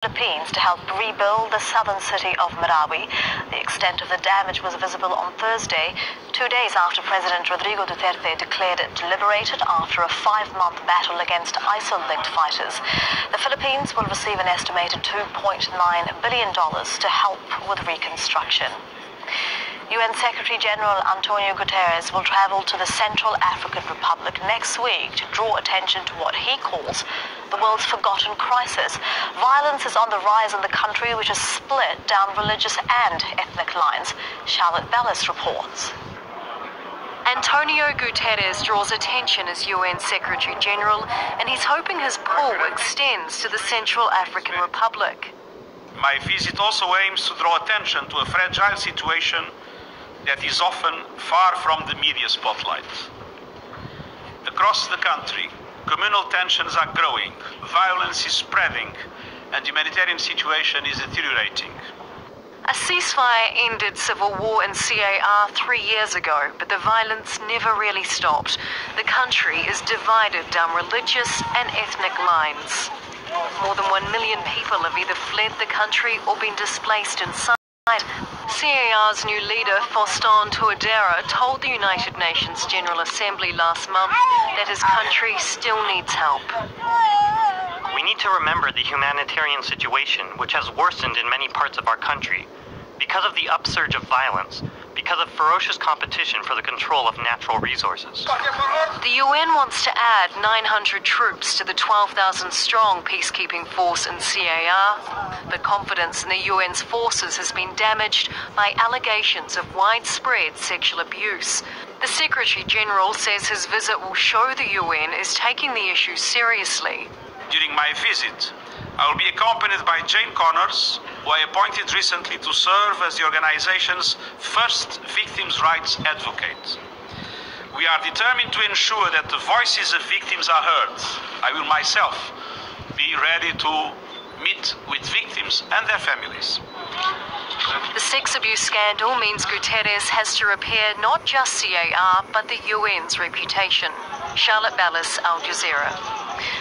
Philippines to help rebuild the southern city of Marawi. The extent of the damage was visible on Thursday, 2 days after President Rodrigo Duterte declared it liberated after a 5-month battle against ISIL-linked fighters. The Philippines will receive an estimated $2.9 billion to help with reconstruction. UN Secretary-General Antonio Guterres will travel to the Central African Republic next week to draw attention to what he calls the world's forgotten crisis. Violence is on the rise in the country, which is split down religious and ethnic lines. Charlotte Bellis reports. Antonio Guterres draws attention as UN Secretary-General, and he's hoping his pull extends to the Central African Republic. My visit also aims to draw attention to a fragile situation that is often far from the media spotlight. Across the country, communal tensions are growing, violence is spreading, and the humanitarian situation is deteriorating. A ceasefire ended civil war in CAR 3 years ago, but the violence never really stopped. The country is divided down religious and ethnic lines. More than 1 million people have either fled the country or been displaced inside. CAR's new leader, Faustin Touadéra, told the United Nations General Assembly last month that his country still needs help. We need to remember the humanitarian situation, which has worsened in many parts of our country because of the upsurge of violence, because of ferocious competition for the control of natural resources. The UN wants to add 900 troops to the 12,000-strong peacekeeping force in CAR, but confidence in the UN's forces has been damaged by allegations of widespread sexual abuse. The Secretary-General says his visit will show the UN is taking the issue seriously. During my visit, I will be accompanied by Jane Connors, who I appointed recently to serve as the organization's first victims' rights advocate. We are determined to ensure that the voices of victims are heard. I will myself be ready to meet with victims and their families. The sex abuse scandal means Guterres has to repair not just CAR, but the UN's reputation. Charlotte Bellis, Al Jazeera.